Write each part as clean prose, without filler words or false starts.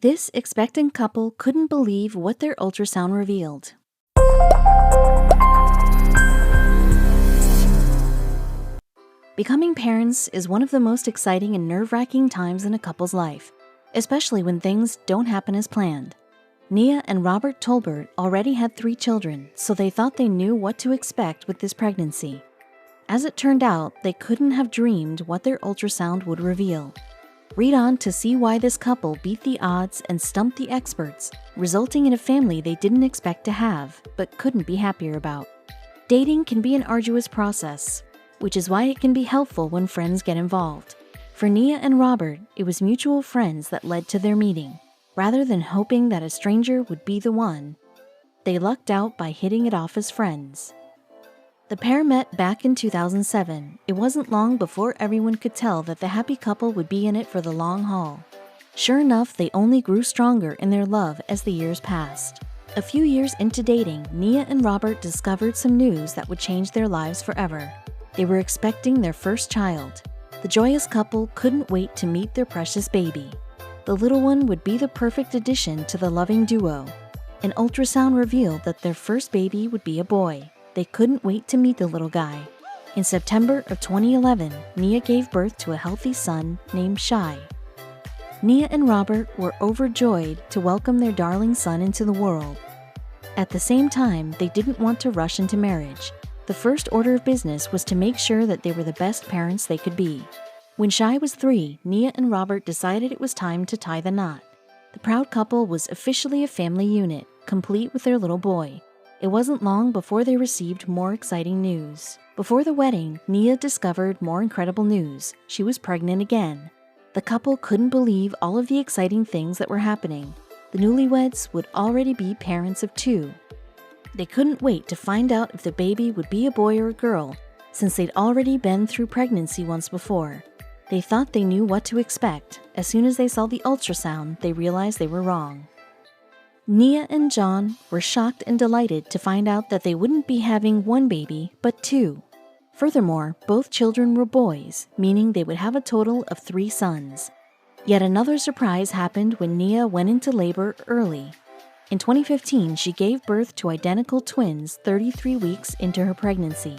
This expectant couple couldn't believe what their ultrasound revealed. Becoming parents is one of the most exciting and nerve-wracking times in a couple's life, especially when things don't happen as planned. Nia and Robert Tolbert already had 3 children, so they thought they knew what to expect with this pregnancy. As it turned out, they couldn't have dreamed what their ultrasound would reveal. Read on to see why this couple beat the odds and stumped the experts, resulting in a family they didn't expect to have, but couldn't be happier about. Dating can be an arduous process, which is why it can be helpful when friends get involved. For Nia and Robert, it was mutual friends that led to their meeting. Rather than hoping that a stranger would be the one, they lucked out by hitting it off as friends. The pair met back in 2007. It wasn't long before everyone could tell that the happy couple would be in it for the long haul. Sure enough, they only grew stronger in their love as the years passed. A few years into dating, Nia and Robert discovered some news that would change their lives forever. They were expecting their first child. The joyous couple couldn't wait to meet their precious baby. The little one would be the perfect addition to the loving duo. An ultrasound revealed that their first baby would be a boy. They couldn't wait to meet the little guy. In September of 2011, Nia gave birth to a healthy son named Shai. Nia and Robert were overjoyed to welcome their darling son into the world. At the same time, they didn't want to rush into marriage. The first order of business was to make sure that they were the best parents they could be. When Shai was 3, Nia and Robert decided it was time to tie the knot. The proud couple was officially a family unit, complete with their little boy. It wasn't long before they received more exciting news. Before the wedding, Nia discovered more incredible news. She was pregnant again. The couple couldn't believe all of the exciting things that were happening. The newlyweds would already be parents of 2. They couldn't wait to find out if the baby would be a boy or a girl, since they'd already been through pregnancy once before. They thought they knew what to expect. As soon as they saw the ultrasound, they realized they were wrong. Nia and John were shocked and delighted to find out that they wouldn't be having 1 baby, but 2. Furthermore, both children were boys, meaning they would have a total of 3 sons. Yet another surprise happened when Nia went into labor early. In 2015, she gave birth to identical twins 33 weeks into her pregnancy.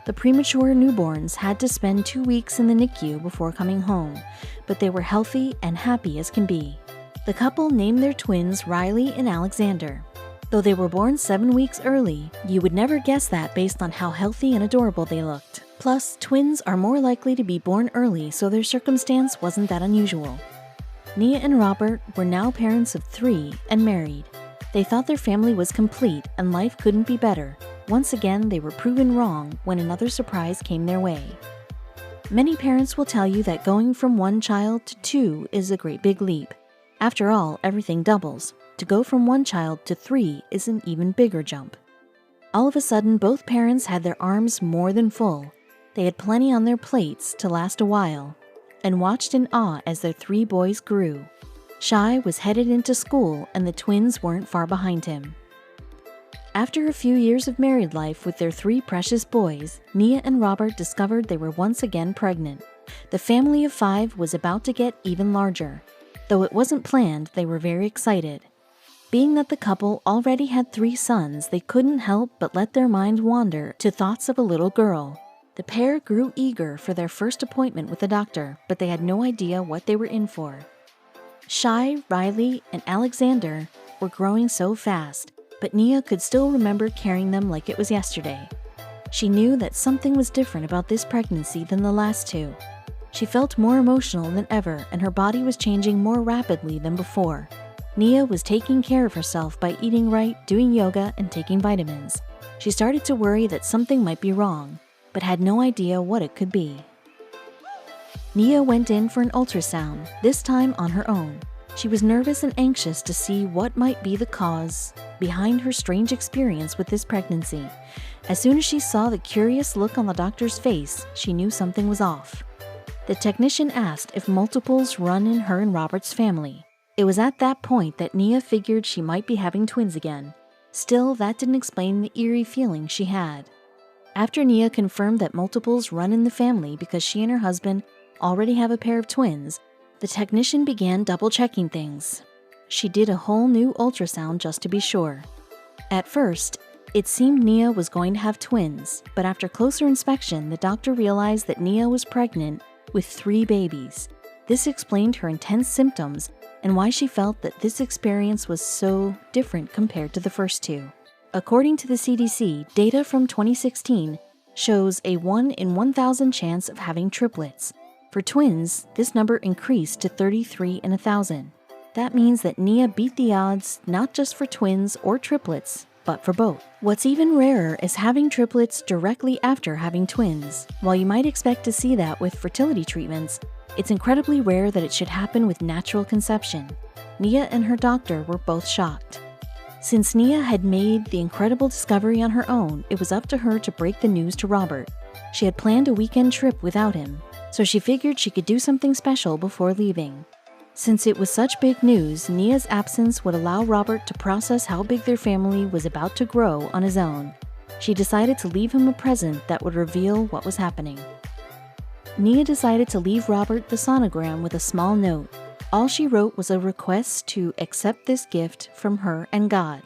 The premature newborns had to spend 2 weeks in the NICU before coming home, but they were healthy and happy as can be. The couple named their twins Riley and Alexander. Though they were born 7 weeks early, you would never guess that based on how healthy and adorable they looked. Plus, twins are more likely to be born early, so their circumstance wasn't that unusual. Nia and Robert were now parents of 3 and married. They thought their family was complete and life couldn't be better. Once again, they were proven wrong when another surprise came their way. Many parents will tell you that going from 1 child to 2 is a great big leap. After all, everything doubles. To go from 1 child to 3 is an even bigger jump. All of a sudden, both parents had their arms more than full. They had plenty on their plates to last a while, and watched in awe as their 3 boys grew. Shai was headed into school, and the twins weren't far behind him. After a few years of married life with their 3 precious boys, Nia and Robert discovered they were once again pregnant. The family of 5 was about to get even larger. Though it wasn't planned, they were very excited. Being that the couple already had 3 sons, they couldn't help but let their mind wander to thoughts of a little girl. The pair grew eager for their first appointment with the doctor, but they had no idea what they were in for. Shai, Riley, and Alexander were growing so fast, but Nia could still remember carrying them like it was yesterday. She knew that something was different about this pregnancy than the last 2. She felt more emotional than ever, and her body was changing more rapidly than before. Nia was taking care of herself by eating right, doing yoga, and taking vitamins. She started to worry that something might be wrong, but had no idea what it could be. Nia went in for an ultrasound, this time on her own. She was nervous and anxious to see what might be the cause behind her strange experience with this pregnancy. As soon as she saw the curious look on the doctor's face, she knew something was off. The technician asked if multiples run in her and Robert's family. It was at that point that Nia figured she might be having twins again. Still, that didn't explain the eerie feeling she had. After Nia confirmed that multiples run in the family because she and her husband already have a pair of twins, the technician began double-checking things. she did a whole new ultrasound just to be sure. At first, it seemed Nia was going to have twins, but after closer inspection, the doctor realized that Nia was pregnant with 3 babies. This explained her intense symptoms and why she felt that this experience was so different compared to the first 2. According to the CDC, data from 2016 shows a 1 in 1,000 chance of having triplets. For twins, this number increased to 33 in 1,000. That means that Nia beat the odds not just for twins or triplets, but for both. What's even rarer is having triplets directly after having twins. While you might expect to see that with fertility treatments, it's incredibly rare that it should happen with natural conception. Nia and her doctor were both shocked. Since Nia had made the incredible discovery on her own, it was up to her to break the news to Robert. She had planned a weekend trip without him, so she figured she could do something special before leaving. Since it was such big news, Nia's absence would allow Robert to process how big their family was about to grow on his own. She decided to leave him a present that would reveal what was happening. Nia decided to leave Robert the sonogram with a small note. All she wrote was a request to accept this gift from her and God.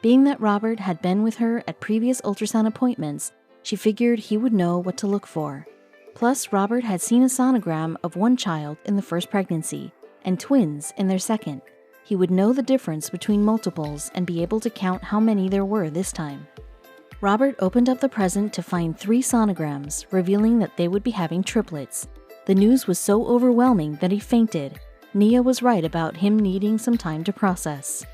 Being that Robert had been with her at previous ultrasound appointments, she figured he would know what to look for. Plus, Robert had seen a sonogram of one child in the first pregnancy and twins in their second. He would know the difference between multiples and be able to count how many there were this time. Robert opened up the present to find 3 sonograms, revealing that they would be having triplets. The news was so overwhelming that he fainted. Nia was right about him needing some time to process.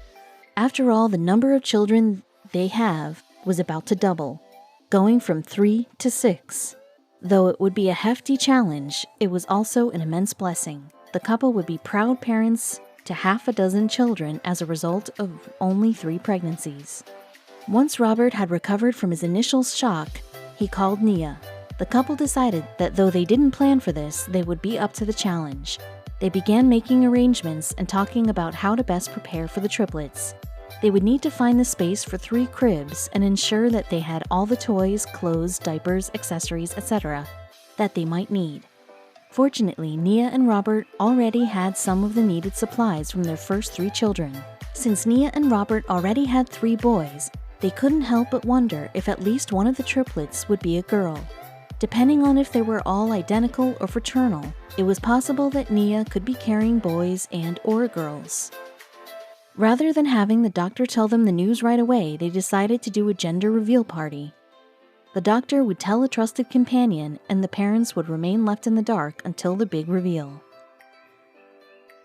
After all, the number of children they have was about to double, going from 3 to 6. Though it would be a hefty challenge, it was also an immense blessing. The couple would be proud parents to 6 children as a result of only 3 pregnancies. Once Robert had recovered from his initial shock, he called Nia. The couple decided that though they didn't plan for this, they would be up to the challenge. They began making arrangements and talking about how to best prepare for the triplets. They would need to find the space for 3 cribs and ensure that they had all the toys, clothes, diapers, accessories, etc. that they might need. Fortunately, Nia and Robert already had some of the needed supplies from their first 3 children. Since Nia and Robert already had 3 boys, they couldn't help but wonder if at least one of the triplets would be a girl. Depending on if they were all identical or fraternal, it was possible that Nia could be carrying boys and/or girls. Rather than having the doctor tell them the news right away, they decided to do a gender reveal party. The doctor would tell a trusted companion, and the parents would remain left in the dark until the big reveal.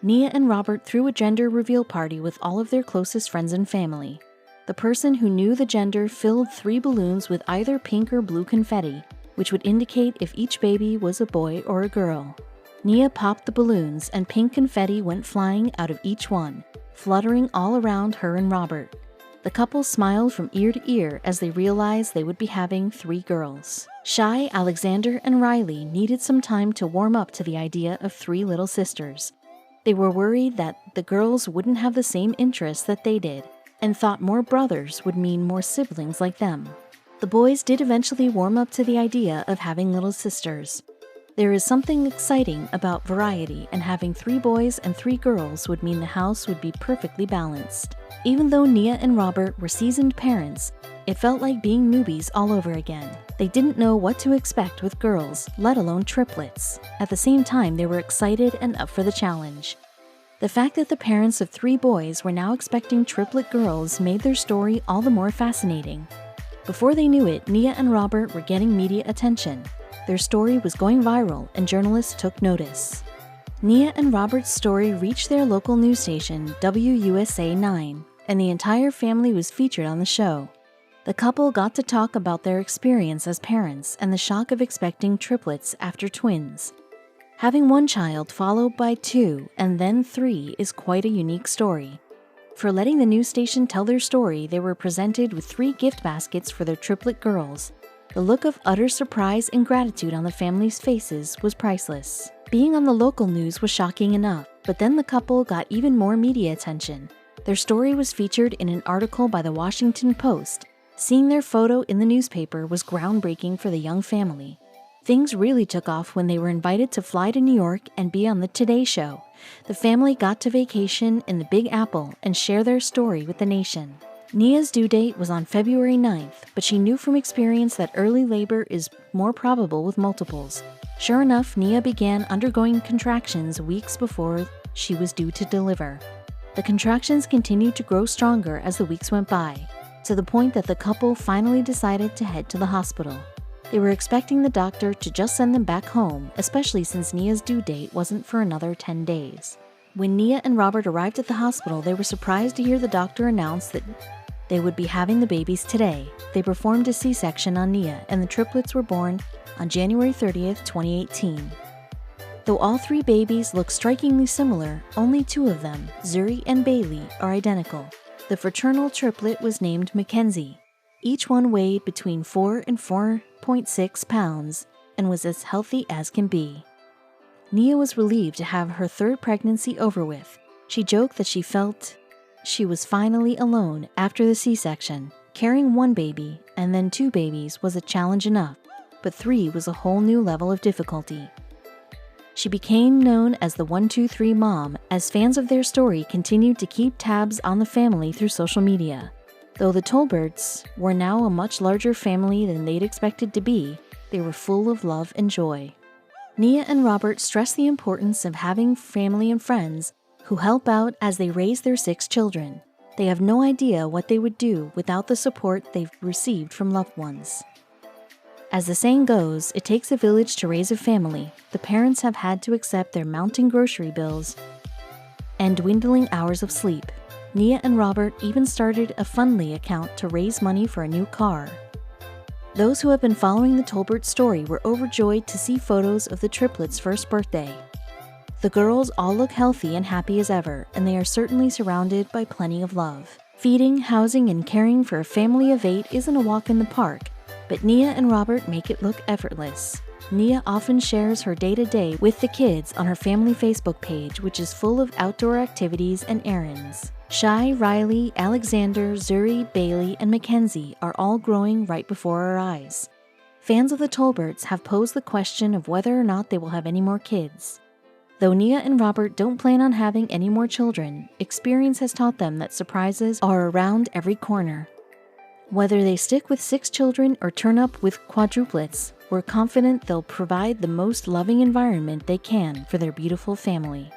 Nia and Robert threw a gender reveal party with all of their closest friends and family. The person who knew the gender filled 3 balloons with either pink or blue confetti, which would indicate if each baby was a boy or a girl. Nia popped the balloons, and pink confetti went flying out of each one, fluttering all around her and Robert. The couple smiled from ear to ear as they realized they would be having 3 girls. Shy, Alexander, and Riley needed some time to warm up to the idea of 3 little sisters. They were worried that the girls wouldn't have the same interests that they did, and thought more brothers would mean more siblings like them. The boys did eventually warm up to the idea of having little sisters. There is something exciting about variety, and having 3 boys and 3 girls would mean the house would be perfectly balanced. Even though Nia and Robert were seasoned parents, it felt like being newbies all over again. They didn't know what to expect with girls, let alone triplets. At the same time, they were excited and up for the challenge. The fact that the parents of 3 boys were now expecting triplet girls made their story all the more fascinating. Before they knew it, Nia and Robert were getting media attention. Their story was going viral, and journalists took notice. Nia and Robert's story reached their local news station, WUSA 9, and the entire family was featured on the show. The couple got to talk about their experience as parents and the shock of expecting triplets after twins. Having 1 child followed by 2 and then 3 is quite a unique story. For letting the news station tell their story, they were presented with 3 gift baskets for their triplet girls. The look of utter surprise and gratitude on the family's faces was priceless. Being on the local news was shocking enough, but then the couple got even more media attention. Their story was featured in an article by the Washington Post. Seeing their photo in the newspaper was groundbreaking for the young family. Things really took off when they were invited to fly to New York and be on the Today Show. The family got to vacation in the Big Apple and share their story with the nation. Nia's due date was on February 9th, but she knew from experience that early labor is more probable with multiples. Sure enough, Nia began undergoing contractions weeks before she was due to deliver. The contractions continued to grow stronger as the weeks went by, to the point that the couple finally decided to head to the hospital. They were expecting the doctor to just send them back home, especially since Nia's due date wasn't for another 10 days. When Nia and Robert arrived at the hospital, they were surprised to hear the doctor announce that they would be having the babies today. They performed a C-section on Nia, and the triplets were born on January 30th, 2018. Though all three babies look strikingly similar, only two of them, Zuri and Bailey, are identical. The fraternal triplet was named Mackenzie. Each one weighed between 4 and 4.6 pounds and was as healthy as can be. Nia was relieved to have her third pregnancy over with. She joked that she felt she was finally alone after the C-section. Carrying one baby and then two babies was a challenge enough, but three was a whole new level of difficulty. She became known as the 123 Mom, as fans of their story continued to keep tabs on the family through social media. Though the Tolberts were now a much larger family than they'd expected to be, they were full of love and joy. Nia and Robert stressed the importance of having family and friends who help out as they raise their 6 children. They have no idea what they would do without the support they've received from loved ones. As the saying goes, it takes a village to raise a family. The parents have had to accept their mounting grocery bills and dwindling hours of sleep. Nia and Robert even started a Fundly account to raise money for a new car. Those who have been following the Tolbert story were overjoyed to see photos of the triplets' first birthday. The girls all look healthy and happy as ever, and they are certainly surrounded by plenty of love. Feeding, housing, and caring for a family of 8 isn't a walk in the park, but Nia and Robert make it look effortless. Nia often shares her day-to-day with the kids on her family Facebook page, which is full of outdoor activities and errands. Shai, Riley, Alexander, Zuri, Bailey, and Mackenzie are all growing right before our eyes. Fans of the Tolberts have posed the question of whether or not they will have any more kids. Though Nia and Robert don't plan on having any more children, experience has taught them that surprises are around every corner. Whether they stick with 6 children or turn up with quadruplets, we're confident they'll provide the most loving environment they can for their beautiful family.